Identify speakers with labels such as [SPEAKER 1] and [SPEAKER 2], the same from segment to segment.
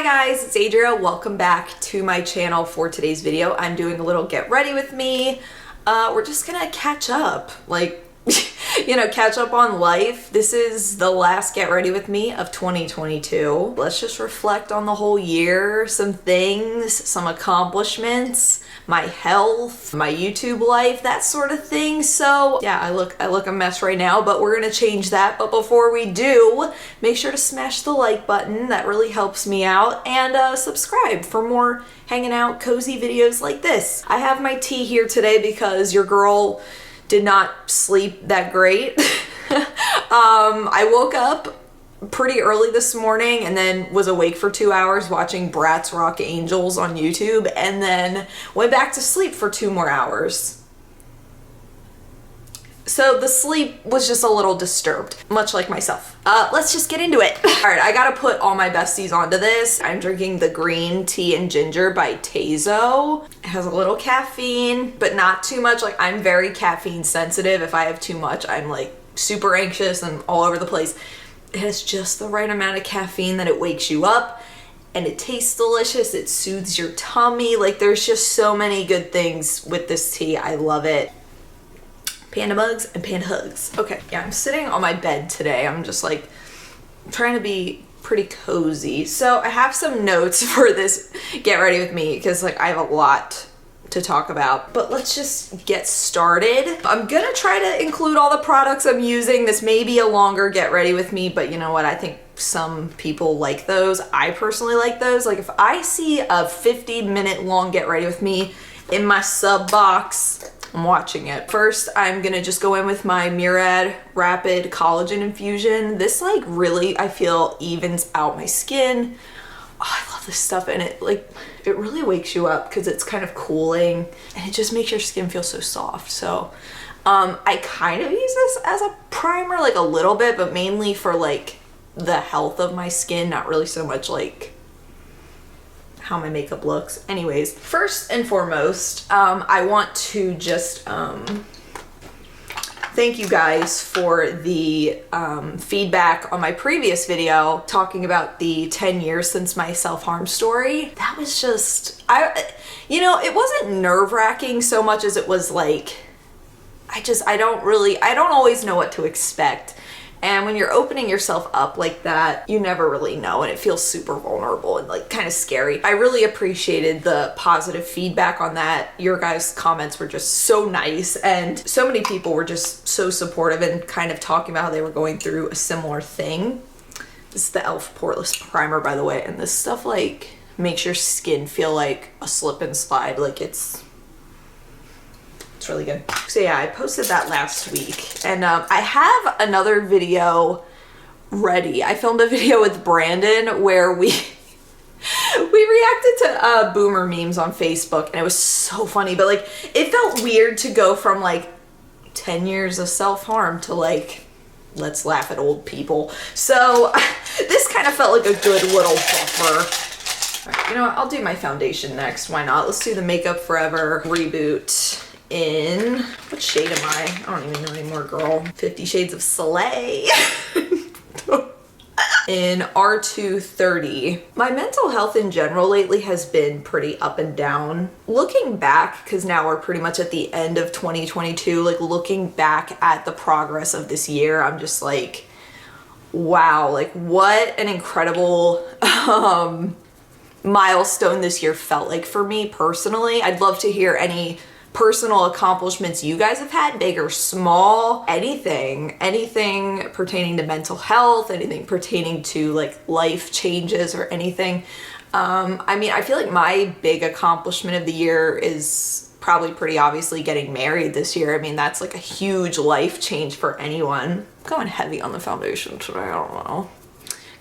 [SPEAKER 1] Hi guys, it's Adria. Welcome back to my channel. For today's video, I'm doing a little get ready with me. We're just gonna catch up, catch up on life. This is the last get ready with me of 2022. Let's just reflect on the whole year, some things, some accomplishments, my health, my YouTube life, that sort of thing. So yeah, I look a mess right now, but we're gonna change that. But before we do, make sure to smash the like button. That really helps me out, and subscribe for more hanging out cozy videos like this. I have my tea here today because your girl did not sleep that great. I woke up pretty early this morning and then was awake for 2 hours watching Bratz Rock Angels on YouTube, and then went back to sleep for 2 more hours. So the sleep was just a little disturbed, much like myself. Let's just get into it. All right, I gotta put all my besties onto this. I'm drinking the green tea and ginger by Tazo. It has a little caffeine, but not too much. Like, I'm very caffeine sensitive. If I have too much, I'm like super anxious and all over the place. It has just the right amount of caffeine that it wakes you up, and it tastes delicious. It soothes your tummy. Like, there's just so many good things with this tea. I love it. Panda mugs and panda hugs. Okay, yeah, I'm sitting on my bed today. I'm just like trying to be pretty cozy. So I have some notes for this get ready with me because like I have a lot to talk about, but let's just get started. I'm gonna try to include all the products I'm using. This may be a longer get ready with me, but you know what? I think some people like those. I personally like those. Like, if I see a 50-minute long get ready with me in my sub box, I'm watching it. First, I'm gonna just go in with my Murad Rapid Collagen Infusion. This like really, I feel, evens out my skin. Oh, I love this stuff, and it really wakes you up because it's kind of cooling and it just makes your skin feel so soft. So I kind of use this as a primer, like a little bit, but mainly for like the health of my skin, not really so much like how my makeup looks. Anyways, first and foremost, I want to just thank you guys for the feedback on my previous video talking about the 10 years since my self-harm story. That was just, it wasn't nerve-wracking so much as it was like, I don't always know what to expect. And when you're opening yourself up like that, you never really know, and it feels super vulnerable and like kind of scary. I really appreciated the positive feedback on that. Your guys' comments were just so nice, and so many people were just so supportive and kind of talking about how they were going through a similar thing. This is the e.l.f. Poreless Primer, by the way, and this stuff like makes your skin feel like a slip and slide. Like, it's really good. So yeah, I posted that last week, and I have another video ready. I filmed a video with Brandon where we reacted to boomer memes on Facebook, and it was so funny, but like it felt weird to go from like 10 years of self-harm to like, let's laugh at old people. So this kind of felt like a good little buffer. All right, you know what? I'll do my foundation next. Why not? Let's do the Makeup Forever Reboot in, what shade am I? I don't even know anymore, girl. 50 Shades of Soleil. In R230. My mental health in general lately has been pretty up and down. Looking back, because now we're pretty much at the end of 2022, like looking back at the progress of this year, I'm just like, wow, like what an incredible milestone this year felt like for me personally. I'd love to hear any personal accomplishments you guys have had, big or small, anything pertaining to mental health, anything pertaining to like life changes or anything. I mean, I feel like my big accomplishment of the year is probably pretty obviously getting married this year. I mean, that's like a huge life change for anyone. I'm going heavy on the foundation today, I don't know.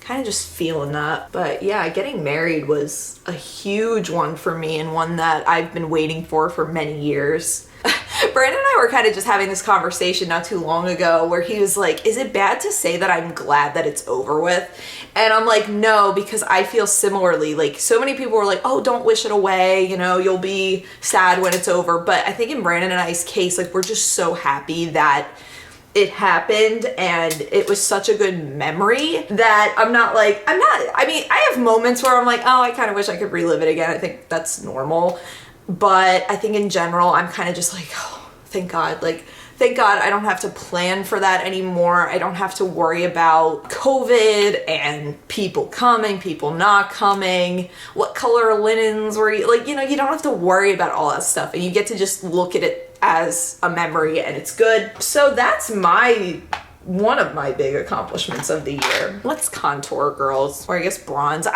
[SPEAKER 1] Kind of just feeling that. But yeah, getting married was a huge one for me, and one that I've been waiting for many years. Brandon and I were kind of just having this conversation not too long ago where he was like, is it bad to say that I'm glad that it's over with? And I'm like, no, because I feel similarly. Like, so many people were like, oh, don't wish it away, you know, you'll be sad when it's over. But I think in Brandon and I's case, like, we're just so happy that it happened and it was such a good memory that I mean, I have moments where I'm like, oh, I kind of wish I could relive it again. I think that's normal. But I think in general, I'm kind of just like, oh, thank God. Like, thank God I don't have to plan for that anymore. I don't have to worry about COVID and people coming, people not coming, what color linens were you, like, you know, you don't have to worry about all that stuff, and you get to just look at it as a memory, and it's good. So that's one of my big accomplishments of the year. Let's contour, girls, or I guess bronze.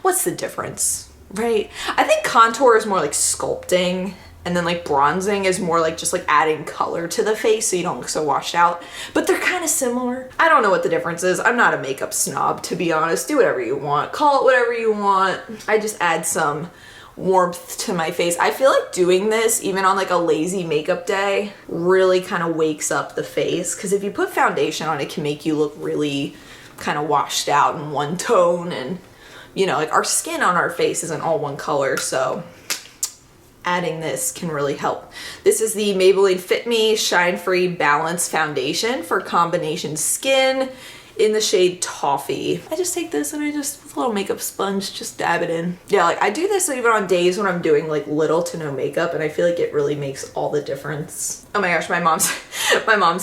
[SPEAKER 1] What's the difference, right? I think contour is more like sculpting, and then like bronzing is more like just like adding color to the face so you don't look so washed out, but they're kind of similar. I don't know what the difference is. I'm not a makeup snob, to be honest. Do whatever you want, call it whatever you want. I just add some warmth to my face. I feel like doing this even on like a lazy makeup day really kind of wakes up the face, because if you put foundation on, it can make you look really kind of washed out and one tone, and you know, like our skin on our face isn't all one color, so adding this can really help. This is the Maybelline Fit Me Shine Free Balance Foundation for combination skin in the shade Toffee. I just take this and with a little makeup sponge, just dab it in. Yeah, like I do this even on days when I'm doing like little to no makeup, and I feel like it really makes all the difference. Oh my gosh, my mom's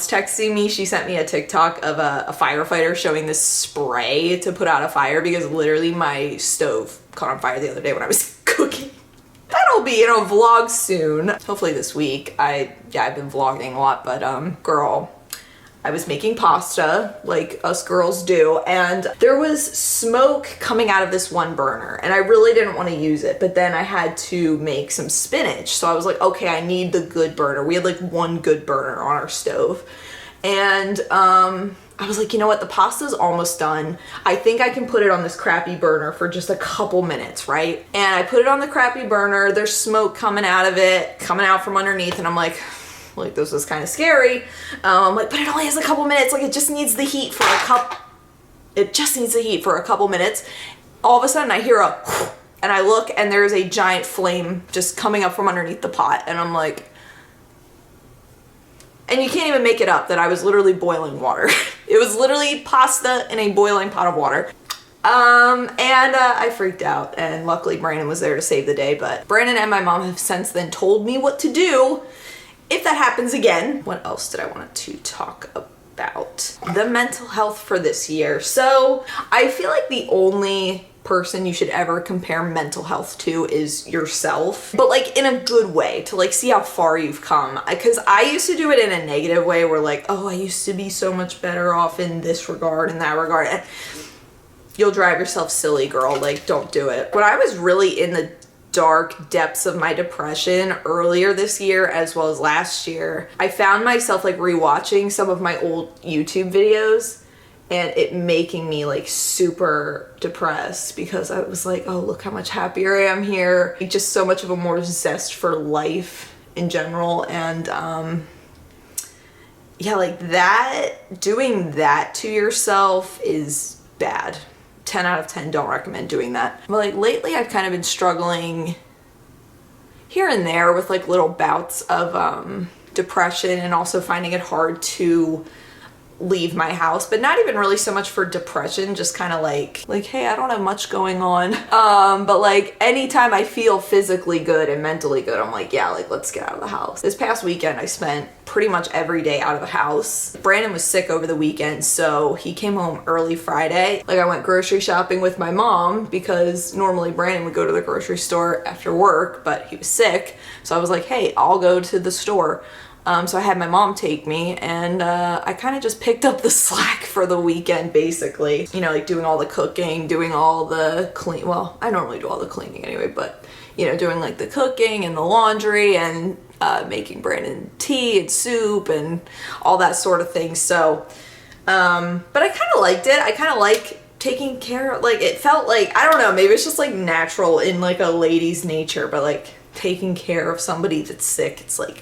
[SPEAKER 1] texting me. She sent me a TikTok of a firefighter showing this spray to put out a fire, because literally my stove caught on fire the other day when I was cooking. That'll be in a vlog soon. Hopefully this week. I've been vlogging a lot, but girl, I was making pasta like us girls do, and there was smoke coming out of this one burner, and I really didn't want to use it, but then I had to make some spinach. So I was like, okay, I need the good burner. We had like one good burner on our stove, and I was like, you know what? The pasta's almost done. I think I can put it on this crappy burner for just a couple minutes, right? And I put it on the crappy burner. There's smoke coming out of it, coming out from underneath, and I'm like, this is kind of scary. Like, but it only has a couple minutes. Like, it just needs the heat for a couple minutes. All of a sudden I hear and I look, and there's a giant flame just coming up from underneath the pot. And I'm like, and you can't even make it up that I was literally boiling water. It was literally pasta in a boiling pot of water. I freaked out, and luckily Brandon was there to save the day, but Brandon and my mom have since then told me what to do if that happens again. What else did I want to talk about? The mental health for this year. So I feel like the only person you should ever compare mental health to is yourself, but like in a good way, to like see how far you've come. Because I used to do it in a negative way, where like, oh, I used to be so much better off in this regard and that regard. You'll drive yourself silly, girl. Like, don't do it. When I was really in the dark depths of my depression earlier this year as well as last year, I found myself like rewatching some of my old YouTube videos, and it making me like super depressed, because I was like, oh, look how much happier I am here. Just so much of a more zest for life in general. And yeah, like that, doing that to yourself is bad. 10 out of 10, don't recommend doing that. But like lately I've kind of been struggling here and there with like little bouts of depression, and also finding it hard to leave my house, but not even really so much for depression, just kind of like, hey, I don't have much going on. But like anytime I feel physically good and mentally good, I'm like, yeah, like let's get out of the house. This past weekend, I spent pretty much every day out of the house. Brandon was sick over the weekend, so he came home early Friday. Like I went grocery shopping with my mom, because normally Brandon would go to the grocery store after work, but he was sick. So I was like, hey, I'll go to the store. So I had my mom take me, and I kind of just picked up the slack for the weekend, basically. You know, like doing all the cooking, doing all the clean. Well, I normally do all the cleaning anyway, but you know, doing like the cooking and the laundry, and making Brandon tea and soup and all that sort of thing. So, but I kind of liked it. I kind of like taking care of, like, it felt like, I don't know, maybe it's just like natural in like a lady's nature, but like taking care of somebody that's sick, it's like,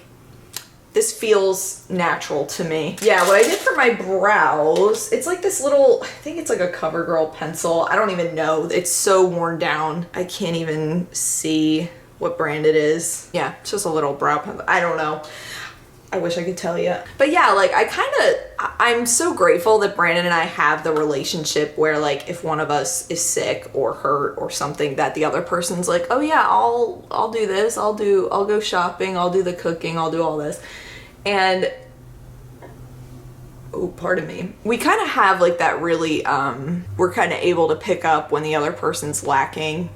[SPEAKER 1] this feels natural to me. Yeah, what I did for my brows, it's like this little, I think it's like a CoverGirl pencil. I don't even know. It's so worn down. I can't even see what brand it is. Yeah, it's just a little brow pencil. I don't know. I wish I could tell you. But yeah, like I'm so grateful that Brandon and I have the relationship where like if one of us is sick or hurt or something, that the other person's like, oh yeah, I'll do this, I'll go shopping, I'll do the cooking, I'll do all this. And oh, pardon me. We kind of have like that really, we're kind of able to pick up when the other person's lacking.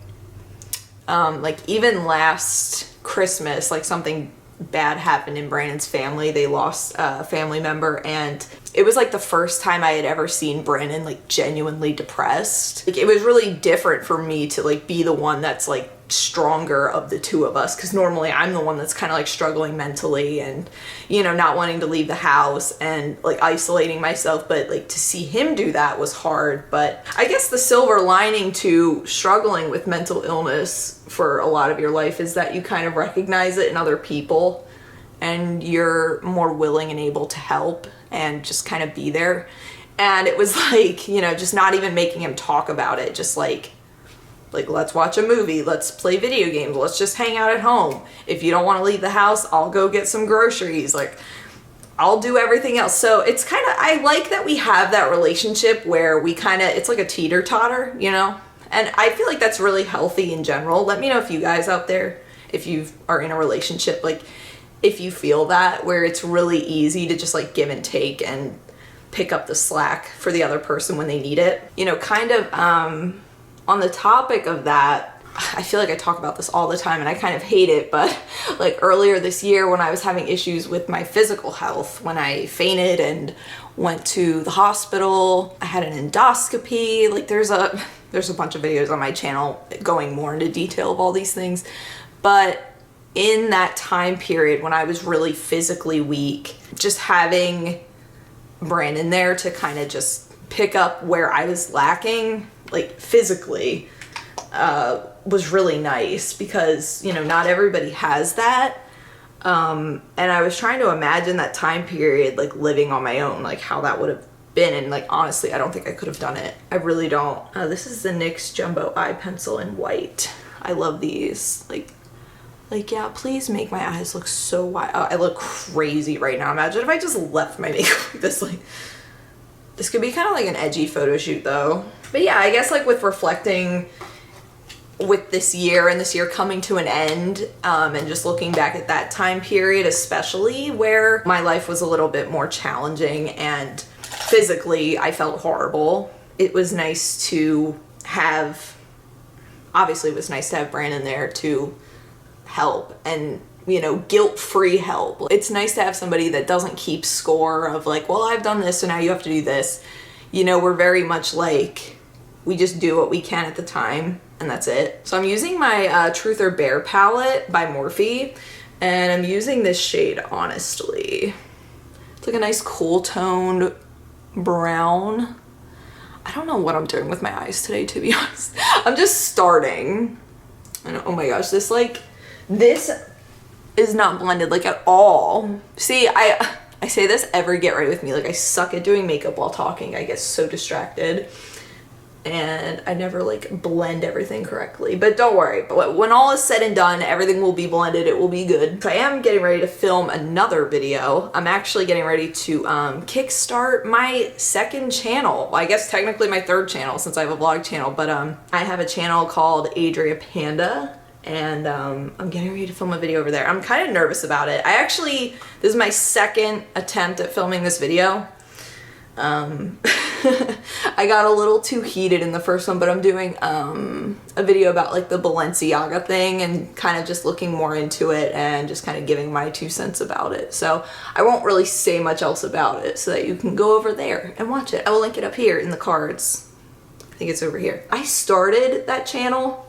[SPEAKER 1] Like even last Christmas, like something bad happened in Brandon's family. They lost a family member, and it was like the first time I had ever seen Brandon like genuinely depressed. Like it was really different for me to like be the one that's like stronger of the two of us, because normally I'm the one that's kind of like struggling mentally and, you know, not wanting to leave the house and like isolating myself. But like to see him do that was hard. But I guess the silver lining to struggling with mental illness for a lot of your life is that you kind of recognize it in other people and you're more willing and able to help and just kind of be there. And it was like, you know, just not even making him talk about it, just like let's watch a movie, let's play video games, let's just hang out at home. If you don't want to leave the house, I'll go get some groceries, like I'll do everything else. So it's kind of, I like that we have that relationship where we kind of, it's like a teeter-totter, you know? And I feel like that's really healthy in general. Let me know if you guys out there, if you are in a relationship, like if you feel that, where it's really easy to just like give and take and pick up the slack for the other person when they need it. You know, kind of on the topic of that, I feel like I talk about this all the time and I kind of hate it, but like earlier this year when I was having issues with my physical health, when I fainted and went to the hospital, I had an endoscopy, like there's a bunch of videos on my channel going more into detail of all these things. But in that time period when I was really physically weak, just having Brandon there to kind of just pick up where I was lacking, like physically, was really nice, because, you know, not everybody has that. And I was trying to imagine that time period, like living on my own, like how that would have been. And like, honestly, I don't think I could have done it. I really don't. This is the NYX Jumbo Eye Pencil in white. I love these. Like, yeah, please make my eyes look so wide. I look crazy right now. Imagine if I just left my makeup like this. Like, this could be kind of like an edgy photo shoot though. But yeah, I guess like with reflecting with this year and this year coming to an end, and just looking back at that time period, especially where my life was a little bit more challenging and physically I felt horrible. It was nice to have, obviously it was nice to have Brandon there to help, and, you know, guilt-free help. It's nice to have somebody that doesn't keep score of like, well, I've done this, so now you have to do this. You know, we're very much like, we just do what we can at the time, and that's it. So I'm using my Truth or Bear palette by Morphe, and I'm using this shade Honestly. It's like a nice cool toned brown. I don't know what I'm doing with my eyes today, to be honest. I'm just starting. And oh my gosh, this is not blended like at all. See, I say this every Get Ready With Me, like I suck at doing makeup while talking. I get so distracted and I never like blend everything correctly. But don't worry, but when all is said and done, everything will be blended, it will be good. So I am getting ready to film another video. I'm actually getting ready to kickstart my second channel. Well, I guess technically my third channel since I have a vlog channel, but I have a channel called Adria Panda. And I'm getting ready to film a video over there. I'm kind of nervous about it. this is my second attempt at filming this video. I got a little too heated in the first one, but I'm doing a video about like the Balenciaga thing and kind of just looking more into it and just kind of giving my 2 cents about it. So I won't really say much else about it so that you can go over there and watch it. I will link it up here in the cards. I think it's over here. I started that channel,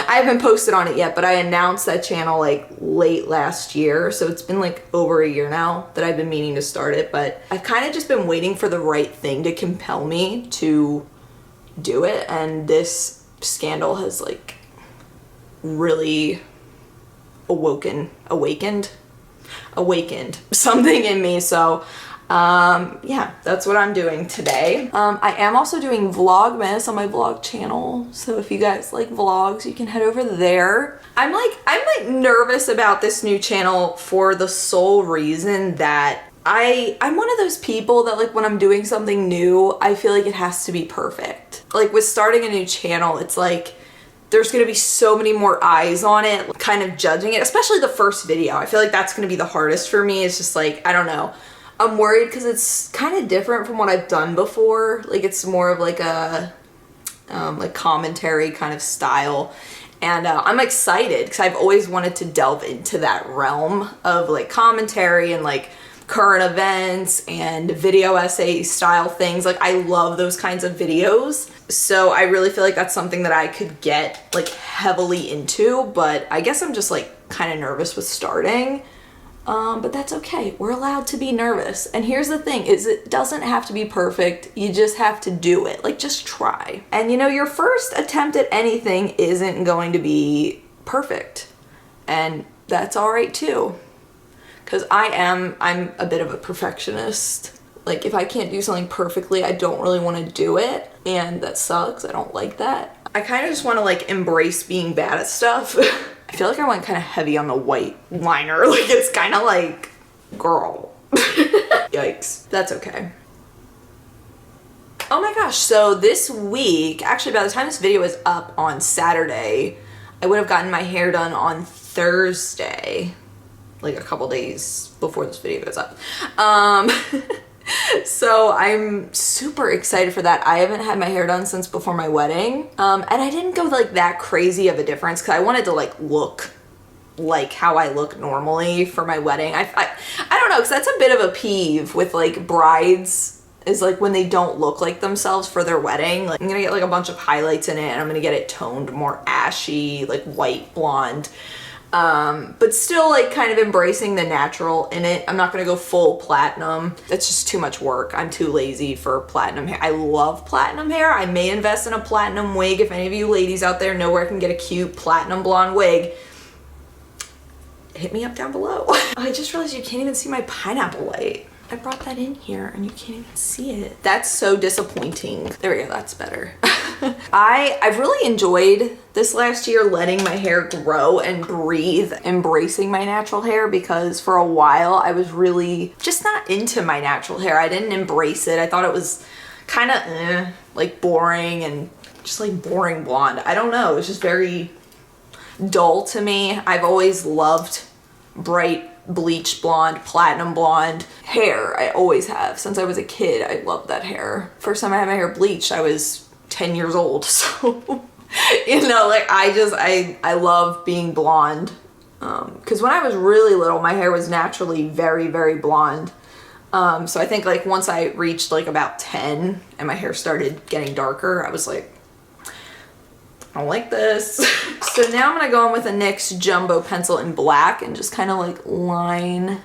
[SPEAKER 1] I haven't posted on it yet, but I announced that channel like late last year, so it's been like over a year now that I've been meaning to start it, but I've kind of just been waiting for the right thing to compel me to do it, and this scandal has like really awakened something in me. So Yeah, that's what I'm doing today. I am also doing Vlogmas on my vlog channel, so if you guys like vlogs, you can head over there. I'm like nervous about this new channel for the sole reason that I'm one of those people that, like, when I'm doing something new, I feel like it has to be perfect. Like with starting a new channel, it's like there's gonna be so many more eyes on it, kind of judging it, especially the first video. I feel like that's gonna be the hardest for me. It's just like, I don't know. I'm worried because it's kind of different from what I've done before. Like it's more of like a like commentary kind of style. And I'm excited because I've always wanted to delve into that realm of like commentary and like current events and video essay style things. Like I love those kinds of videos. So I really feel like that's something that I could get like heavily into, but I guess I'm just like kind of nervous with starting. But that's okay. We're allowed to be nervous. And here's the thing is it doesn't have to be perfect. You just have to do it. Like just try. And you know, your first attempt at anything isn't going to be perfect. And that's all right too. Cause I'm a bit of a perfectionist. Like if I can't do something perfectly, I don't really want to do it. And that sucks. I don't like that. I kind of just want to like embrace being bad at stuff. I feel like I went kind of heavy on the white liner. Like it's kind of like, girl. Yikes. That's okay. Oh my gosh. So this week, actually by the time this video is up on Saturday, I would have gotten my hair done on Thursday. Like a couple days before this video goes up. So I'm super excited for that. I haven't had my hair done since before my wedding. And I didn't go like that crazy of a difference because I wanted to like look like how I look normally for my wedding. I don't know, because that's a bit of a peeve with like brides is like when they don't look like themselves for their wedding. Like I'm gonna get like a bunch of highlights in it and I'm gonna get it toned more ashy, like white blonde. But still like kind of embracing the natural in it. I'm not gonna go full platinum. That's just too much work. I'm too lazy for platinum hair. I love platinum hair. I may invest in a platinum wig. If any of you ladies out there know where I can get a cute platinum blonde wig, hit me up down below. I just realized you can't even see my pineapple light. I brought that in here and you can't even see it. That's so disappointing. There we go, that's better. I've really enjoyed this last year letting my hair grow and breathe, embracing my natural hair, because for a while I was really just not into my natural hair. I didn't embrace it. I thought it was kind of like boring and just like boring blonde. I don't know, it was just very dull to me. I've always loved bright bleach blonde, platinum blonde hair. I always have. Since I was a kid, I loved that hair. First time I had my hair bleached, I was 10 years old. So, you know, like I love being blonde. Because when I was really little, my hair was naturally very, very blonde. So I think like once I reached like about 10 and my hair started getting darker, I was like, I don't like this. So now I'm gonna go in with a NYX Jumbo pencil in black and just kind of like line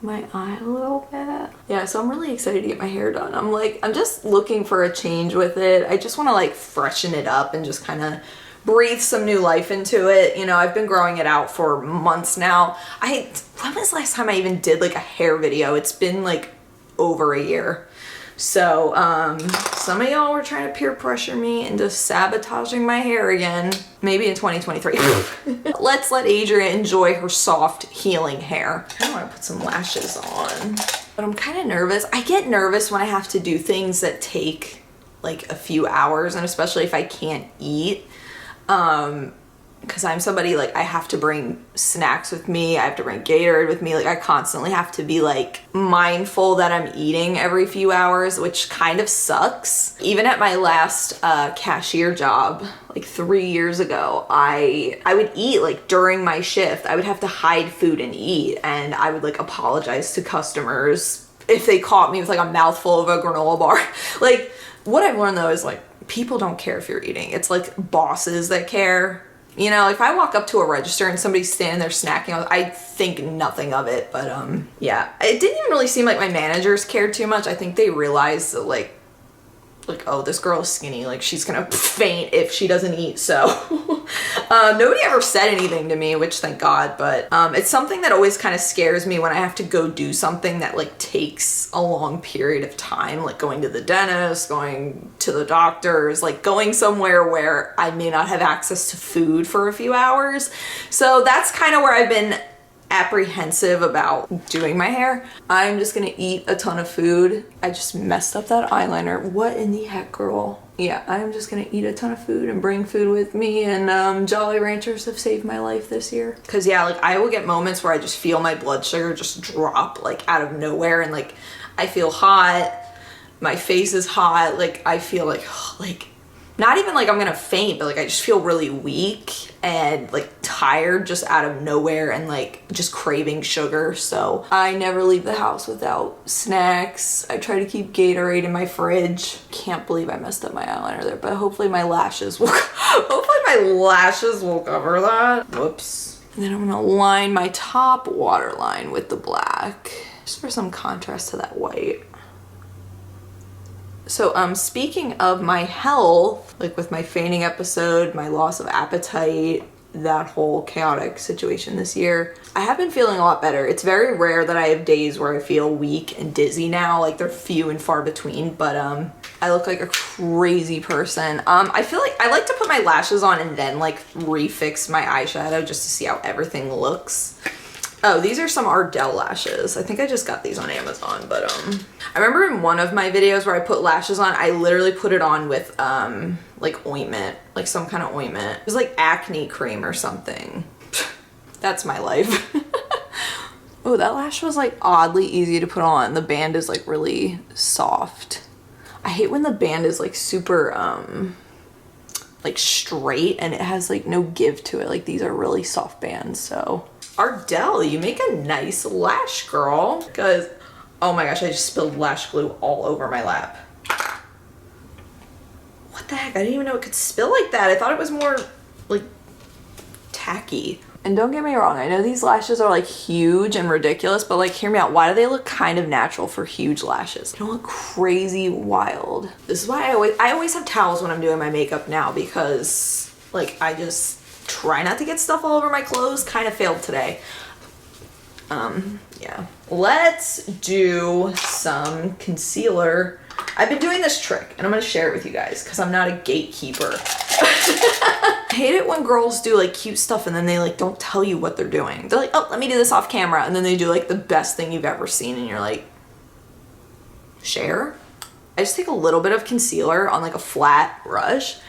[SPEAKER 1] my eye a little bit. Yeah, so I'm really excited to get my hair done. I'm just looking for a change with it. I just want to like freshen it up and just kind of breathe some new life into it. You know, I've been growing it out for months now. When was the last time I even did like a hair video? It's been like over a year. So, some of y'all were trying to peer pressure me into sabotaging my hair again. Maybe in 2023. Let's let Adria enjoy her soft, healing hair. I want to put some lashes on. But I'm kind of nervous. I get nervous when I have to do things that take like a few hours, and especially if I can't eat. Because I'm somebody, like, I have to bring snacks with me. I have to bring Gatorade with me. Like, I constantly have to be, like, mindful that I'm eating every few hours, which kind of sucks. Even at my last cashier job, like 3 years ago, I would eat, like, during my shift. I would have to hide food and eat, and I would, like, apologize to customers if they caught me with, like, a mouthful of a granola bar. Like, what I've learned, though, is, like, people don't care if you're eating. It's, like, bosses that care. You know, if I walk up to a register and somebody's standing there snacking, I think nothing of it. But yeah, it didn't even really seem like my managers cared too much. I think they realized that like, oh, this girl is skinny. Like, she's gonna faint if she doesn't eat. So Nobody ever said anything to me, which thank God, but it's something that always kind of scares me when I have to go do something that like takes a long period of time, like going to the dentist, going to the doctors, like going somewhere where I may not have access to food for a few hours. So that's kind of where I've been apprehensive about doing my hair. I'm just gonna eat a ton of food. I just messed up that eyeliner. What in the heck, girl? Yeah, I'm just gonna eat a ton of food and bring food with me, and Jolly Ranchers have saved my life this year. Cause yeah, like I will get moments where I just feel my blood sugar just drop like out of nowhere, and like I feel hot, my face is hot, like I feel like not even like I'm gonna faint, but like I just feel really weak and like tired just out of nowhere, and like just craving sugar. So I never leave the house without snacks. I try to keep Gatorade in my fridge. Can't believe I messed up my eyeliner there, but hopefully my lashes will cover that. Whoops. And then I'm gonna line my top waterline with the black just for some contrast to that white. So speaking of my health, like with my fainting episode, my loss of appetite, that whole chaotic situation this year, I have been feeling a lot better. It's very rare that I have days where I feel weak and dizzy now, like they're few and far between, but I look like a crazy person. I feel like I like to put my lashes on and then like refix my eyeshadow just to see how everything looks. Oh, these are some Ardell lashes. I think I just got these on Amazon, but I remember in one of my videos where I put lashes on, I literally put it on with like ointment, like some kind of ointment. It was like acne cream or something. That's my life. Oh, that lash was like oddly easy to put on. The band is like really soft. I hate when the band is like super like straight and it has like no give to it. Like these are really soft bands, so. Ardell, you make a nice lash, girl. Because, oh my gosh, I just spilled lash glue all over my lap. What the heck? I didn't even know it could spill like that. I thought it was more, like, tacky. And don't get me wrong, I know these lashes are, like, huge and ridiculous, but, like, hear me out. Why do they look kind of natural for huge lashes? They don't look crazy wild. This is why I always have towels when I'm doing my makeup now, because, like, I just try not to get stuff all over my clothes. Kind of failed today. Yeah. Let's do some concealer. I've been doing this trick and I'm gonna share it with you guys because I'm not a gatekeeper. I hate it when girls do like cute stuff and then they like don't tell you what they're doing. They're like, oh, let me do this off camera, and then they do like the best thing you've ever seen and you're like, share? I just take a little bit of concealer on like a flat brush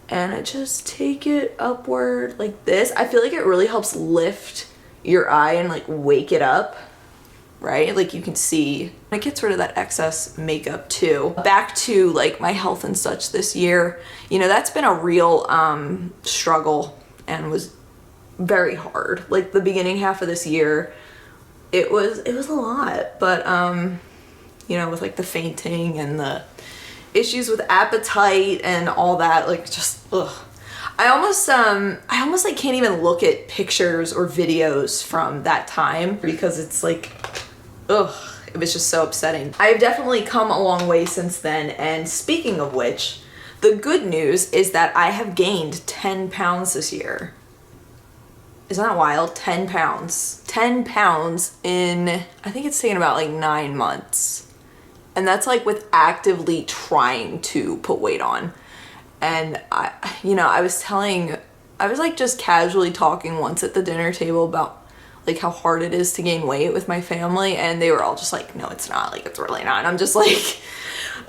[SPEAKER 1] and I just take it upward like this. I feel like it really helps lift your eye and like wake it up, right? Like you can see it gets rid of that excess makeup too. Back to like my health and such this year, you know, that's been a real struggle and was very hard. Like the beginning half of this year, it was a lot, but you know, with like the fainting and the issues with appetite and all that, like just ugh. I almost like can't even look at pictures or videos from that time because it's like ugh, it was just so upsetting. I've definitely come a long way since then, and speaking of which, the good news is that I have gained 10 pounds this year. Isn't that wild? 10 pounds. 10 pounds in, I think it's taken about like 9 months. And that's like with actively trying to put weight on. And I was like just casually talking once at the dinner table about like how hard it is to gain weight with my family, and they were all just like, no, it's not, like it's really not. And I'm just like,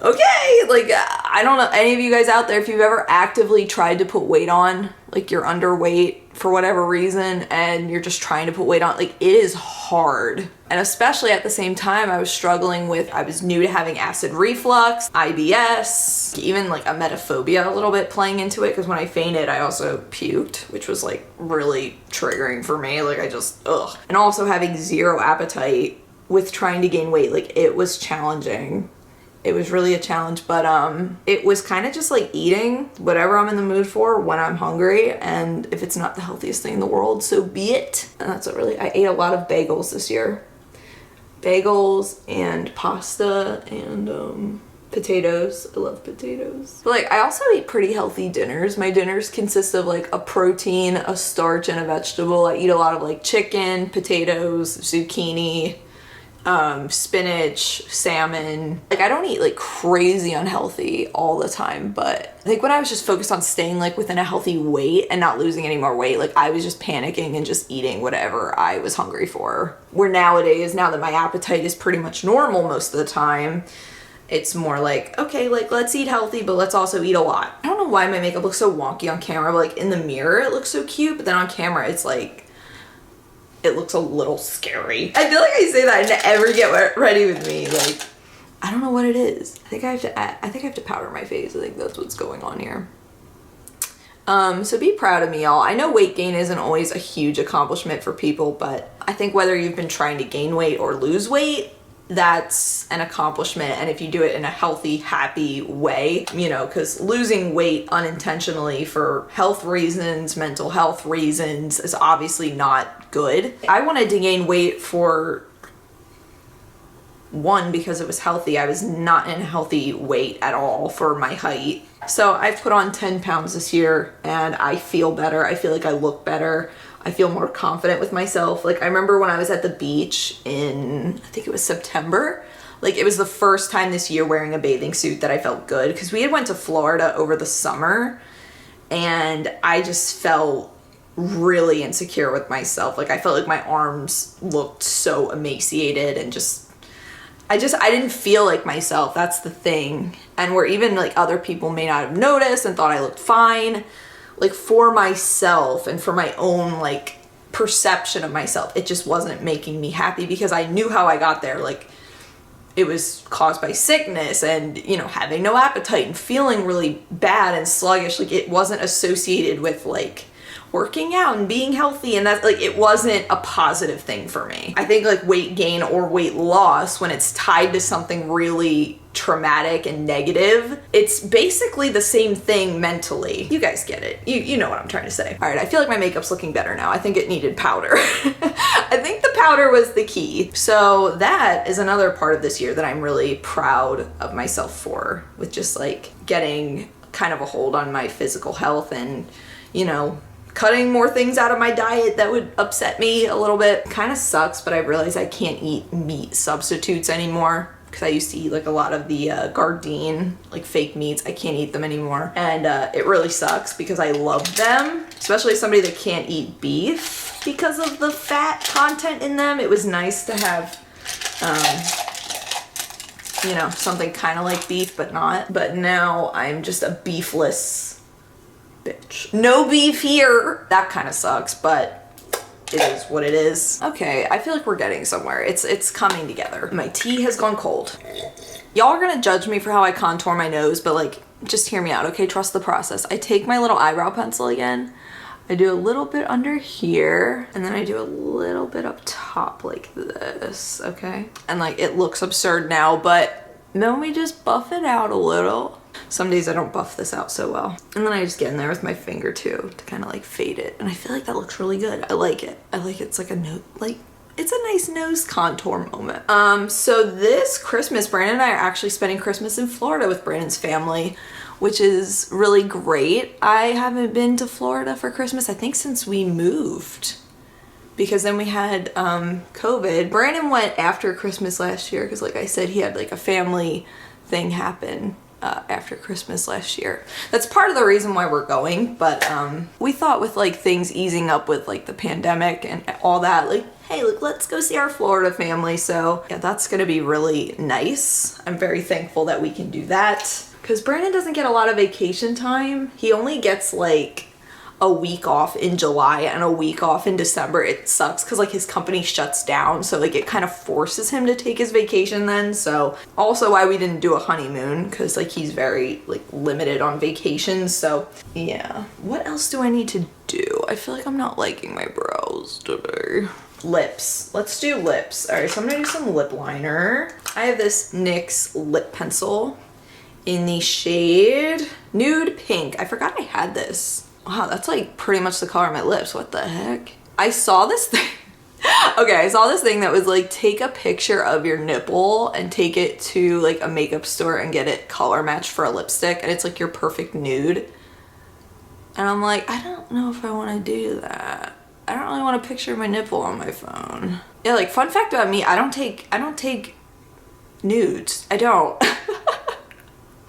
[SPEAKER 1] okay, like I don't know any of you guys out there, if you've ever actively tried to put weight on, like you're underweight for whatever reason and you're just trying to put weight on, like it is hard. And especially at the same time, I was new to having acid reflux, IBS, even like emetophobia a little bit playing into it, because when I fainted, I also puked, which was like really triggering for me. Like I just, ugh. And also having zero appetite with trying to gain weight, like it was challenging. It was really a challenge, but it was kind of just like eating whatever I'm in the mood for when I'm hungry, and if it's not the healthiest thing in the world, so be it. And that's what really, I ate a lot of bagels this year. Bagels and pasta and Potatoes. I love potatoes. But like, I also eat pretty healthy dinners. My dinners consist of like a protein, a starch, and a vegetable. I eat a lot of like chicken, potatoes, zucchini, spinach, salmon. Like, I don't eat like crazy unhealthy all the time, but I think when I was just focused on staying like within a healthy weight and not losing any more weight, like I was just panicking and just eating whatever I was hungry for. Where nowadays, now that my appetite is pretty much normal most of the time, it's more like, okay, like let's eat healthy, but let's also eat a lot. I don't know why my makeup looks so wonky on camera, but like in the mirror it looks so cute, but then on camera it's like, it looks a little scary. I feel like I say that and never get ready with me. Like, I don't know what it is. I think I have to powder my face. I think that's what's going on here. So be proud of me, y'all. I know weight gain isn't always a huge accomplishment for people, but I think whether you've been trying to gain weight or lose weight, that's an accomplishment. And if you do it in a healthy, happy way, you know, because losing weight unintentionally for health reasons, mental health reasons is obviously not good. I wanted to gain weight for one, because it was healthy. I was not in a healthy weight at all for my height. So I've put on 10 pounds this year and I feel better. I feel like I look better. I feel more confident with myself. Like, I remember when I was at the beach in, I think it was September, like it was the first time this year wearing a bathing suit that I felt good, because we had went to Florida over the summer and I just felt really insecure with myself. Like, I felt like my arms looked so emaciated and I didn't feel like myself. That's the thing. And where even like other people may not have noticed and thought I looked fine, like for myself and for my own like perception of myself, it just wasn't making me happy, because I knew how I got there. Like, it was caused by sickness and, you know, having no appetite and feeling really bad and sluggish. Like, it wasn't associated with like working out and being healthy, and that's like, it wasn't a positive thing for me. I think like weight gain or weight loss, when it's tied to something really traumatic and negative, it's basically the same thing mentally. You guys get it. You know what I'm trying to say. All right, I feel like my makeup's looking better now. I think it needed powder. I think the powder was the key. So that is another part of this year that I'm really proud of myself for, with just like getting kind of a hold on my physical health and, you know, cutting more things out of my diet that would upset me a little bit. Kind of sucks, but I realized I can't eat meat substitutes anymore, because I used to eat like a lot of the Gardein, like fake meats. I can't eat them anymore. And it really sucks, because I love them, especially as somebody that can't eat beef because of the fat content in them. It was nice to have, you know, something kind of like beef, but not. But now I'm just a beefless bitch. No beef here. That kind of sucks, but it is what it is. Okay, I feel like we're getting somewhere. It's coming together. My tea has gone cold. Y'all are gonna judge me for how I contour my nose, but like, just hear me out, okay? Trust the process. I take my little eyebrow pencil again. I do a little bit under here, and then I do a little bit up top like this, okay? And like, it looks absurd now, but then we just buff it out a little. Some days I don't buff this out so well. And then I just get in there with my finger too to kind of like fade it. And I feel like that looks really good. I like it. I like it. It's like a note, like, it's a nice nose contour moment. So this Christmas, Brandon and I are actually spending Christmas in Florida with Brandon's family, which is really great. I haven't been to Florida for Christmas, I think, since we moved, because then we had COVID. Brandon went after Christmas last year, because like I said, he had like a family thing happen after Christmas last year. That's part of the reason why we're going, but we thought with like things easing up with like the pandemic and all that, like, hey, look, let's go see our Florida family. So yeah, that's gonna be really nice. I'm very thankful that we can do that, because Brandon doesn't get a lot of vacation time. He only gets like a week off in July and a week off in December. It sucks, because like his company shuts down, so like it kind of forces him to take his vacation then. So also why we didn't do a honeymoon, because like he's very like limited on vacations. So yeah, what else do I need to do? I feel like I'm not liking my brows today. Lips. Let's do lips. All right, so I'm gonna do some lip liner. I have this NYX lip pencil in the shade Nude Pink. I forgot I had this. Wow, that's like pretty much the color of my lips. What the heck? I saw this thing. Okay, I saw this thing that was like, take a picture of your nipple and take it to like a makeup store and get it color matched for a lipstick, and it's like your perfect nude. And I'm like, I don't know if I want to do that. I don't really want to picture my nipple on my phone. Yeah, like fun fact about me, I don't take nudes. I don't.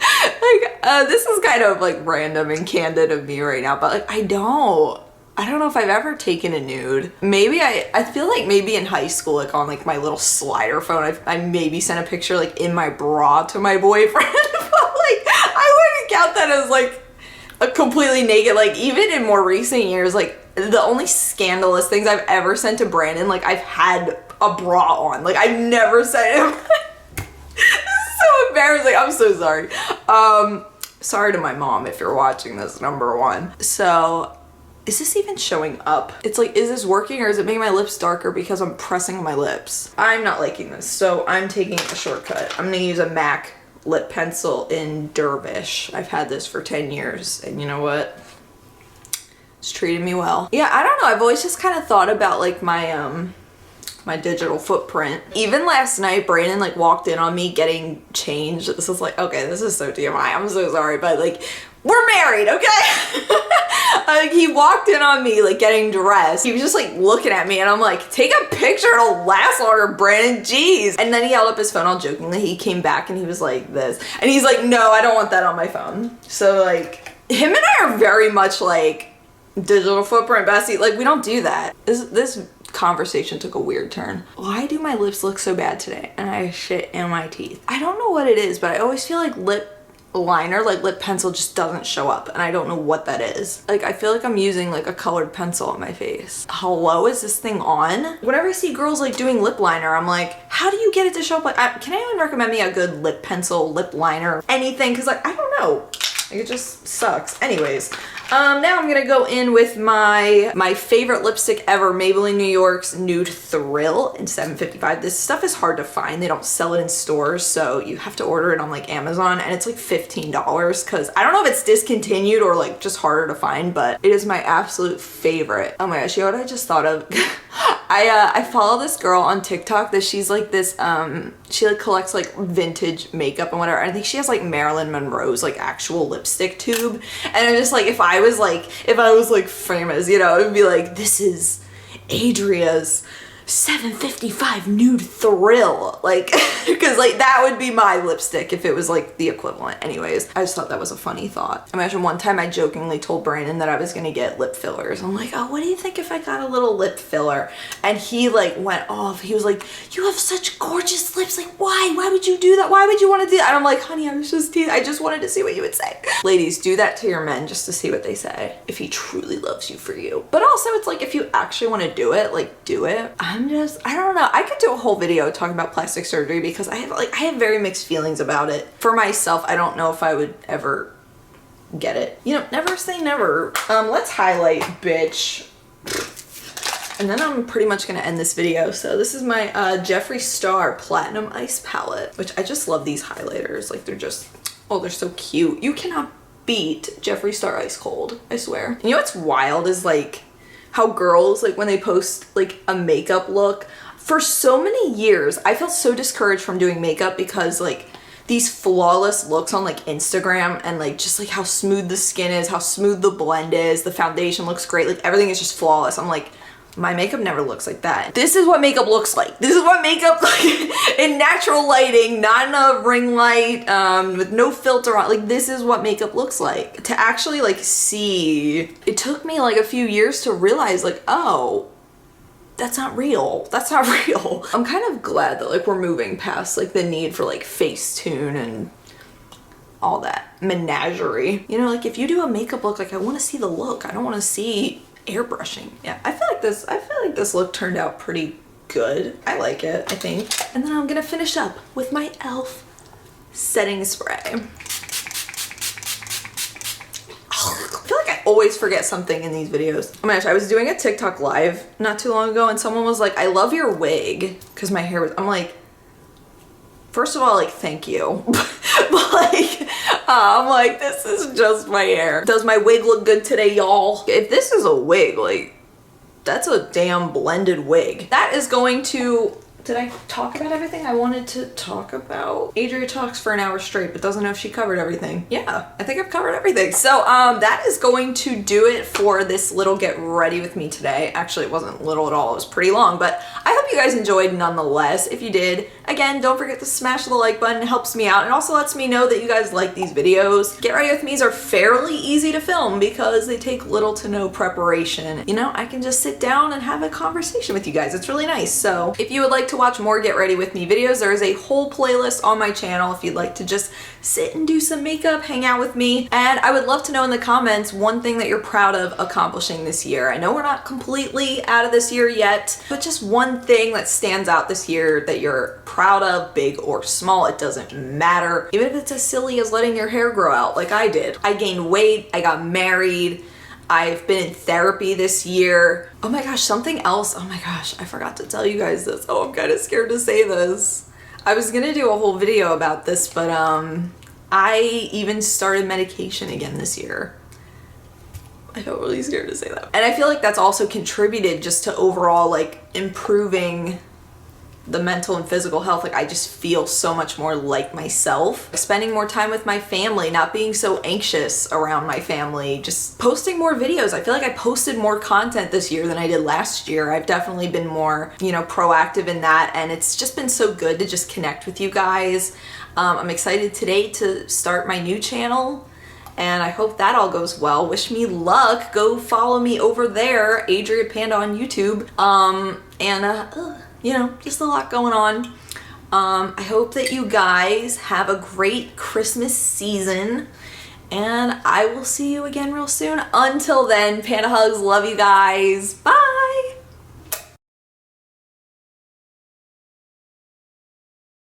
[SPEAKER 1] Like, this is kind of like random and candid of me right now, but like I don't know if I've ever taken a nude. Maybe I feel like maybe in high school, like on like my little slider phone, I maybe sent a picture like in my bra to my boyfriend, but like I wouldn't count that as like a completely naked. Like even in more recent years, like the only scandalous things I've ever sent to Brandon, like I've had a bra on. Like I've never sent him. This is so embarrassing. I'm so sorry. Sorry to my mom if you're watching this, number one. So is this even showing up? It's like, is this working or is it making my lips darker because I'm pressing my lips? I'm not liking this, so I'm taking a shortcut. I'm gonna use a MAC lip pencil in Dervish. I've had this for 10 years, and you know what? It's treated me well. Yeah, I don't know. I've always just kind of thought about like my my digital footprint. Even last night, Brandon like walked in on me getting changed. This is like, okay, this is so TMI. I'm so sorry, but like, we're married, okay? Like he walked in on me like getting dressed. He was just like looking at me and I'm like, take a picture, it'll last longer, Brandon, jeez. And then he held up his phone all jokingly. He came back and he was like this. And he's like, no, I don't want that on my phone. So like, him and I are very much like digital footprint bestie. Like we don't do that. This conversation took a weird turn. Why do my lips look so bad today? And I have shit in my teeth. I don't know what it is, but I always feel like lip liner, like lip pencil just doesn't show up, and I don't know what that is. Like I feel like I'm using like a colored pencil on my face. Hello, is this thing on? Whenever I see girls like doing lip liner, I'm like, how do you get it to show up? Like, can anyone recommend me a good lip pencil, lip liner, anything? Because like I don't know, like it just sucks. Anyways, now I'm gonna go in with my favorite lipstick ever, Maybelline New York's Nude Thrill in 755. This stuff is hard to find. They don't sell it in stores, so you have to order it on like Amazon, and it's like $15 because I don't know if it's discontinued or like just harder to find, but it is my absolute favorite. Oh my gosh, you know what I just thought of? I follow this girl on TikTok that she's like this, she like collects like vintage makeup and whatever. I think she has like Marilyn Monroe's like actual lipstick tube. And I'm just like, if I was like famous, you know, it would be like, this is Adria's 755 Nude Thrill. Like, because like that would be my lipstick if it was like the equivalent. Anyways, I just thought that was a funny thought. Imagine one time I jokingly told Brandon that I was gonna get lip fillers. I'm like, oh, what do you think if I got a little lip filler? And he like went off. He was like, you have such gorgeous lips. Like, why? Why would you do that? Why would you want to do that? And I'm like, honey, I just wanted to see what you would say. Ladies, do that to your men just to see what they say. If he truly loves you for you. But also it's like, if you actually want to do it, like do it. I don't know. I could do a whole video talking about plastic surgery because I have very mixed feelings about it. For myself, I don't know if I would ever get it. You know, never say never. Let's highlight, bitch. And then I'm pretty much gonna end this video. So this is my Jeffree Star Platinum Ice Palette, which I just love these highlighters. Like they're just, oh, they're so cute. You cannot beat Jeffree Star Ice Cold, I swear. And you know what's wild is like, how girls, like when they post like a makeup look, for so many years, I felt so discouraged from doing makeup because like these flawless looks on like Instagram and like just like how smooth the skin is, how smooth the blend is, the foundation looks great, like everything is just flawless. I'm like, my makeup never looks like that. This is what makeup looks like. This is what makeup like in natural lighting, not in a ring light, with no filter on. Like this is what makeup looks like. To actually like see, it took me like a few years to realize like, oh, that's not real. That's not real. I'm kind of glad that like we're moving past like the need for like Facetune and all that menagerie. You know, like if you do a makeup look, like I want to see the look. I don't want to see airbrushing. Yeah, I feel like this look turned out pretty good. I like it, I think. And then I'm gonna finish up with my e.l.f. setting spray. I feel like I always forget something in these videos. Oh my gosh, I was doing a TikTok live not too long ago and someone was like, I love your wig, because my hair was, I'm like, first of all, like, thank you. But like, I'm like, this is just my hair. Does my wig look good today, y'all? If this is a wig, like, that's a damn blended wig. That is going to, did I talk about everything I wanted to talk about? Adria talks for an hour straight, but doesn't know if she covered everything. Yeah, I think I've covered everything. So that is going to do it for this little get ready with me today. Actually, it wasn't little at all. It was pretty long, but I hope you guys enjoyed nonetheless. If you did, again, don't forget to smash the like button. It helps me out and also lets me know that you guys like these videos. Get ready with me's are fairly easy to film because they take little to no preparation. You know, I can just sit down and have a conversation with you guys. It's really nice. So if you would like to watch more Get Ready With Me videos, there is a whole playlist on my channel if you'd like to just sit and do some makeup, hang out with me. And I would love to know in the comments one thing that you're proud of accomplishing this year. I know we're not completely out of this year yet, but just one thing that stands out this year that you're proud of, big or small, it doesn't matter. Even if it's as silly as letting your hair grow out like I did. I gained weight, I got married, I've been in therapy this year. Oh my gosh, something else. Oh my gosh, I forgot to tell you guys this. Oh, I'm kind of scared to say this. I was gonna do a whole video about this, but I even started medication again this year. I feel really scared to say that. And I feel like that's also contributed just to overall like improving the mental and physical health. Like I just feel so much more like myself. Spending more time with my family, not being so anxious around my family, just posting more videos. I feel like I posted more content this year than I did last year. I've definitely been more, you know, proactive in that, and it's just been so good to just connect with you guys. I'm excited today to start my new channel, and I hope that all goes well. Wish me luck. Go follow me over there, Adria Panda on YouTube. You know, just a lot going on. I hope that you guys have a great Christmas season, and I will see you again real soon. Until then, Panda hugs, love you guys, bye!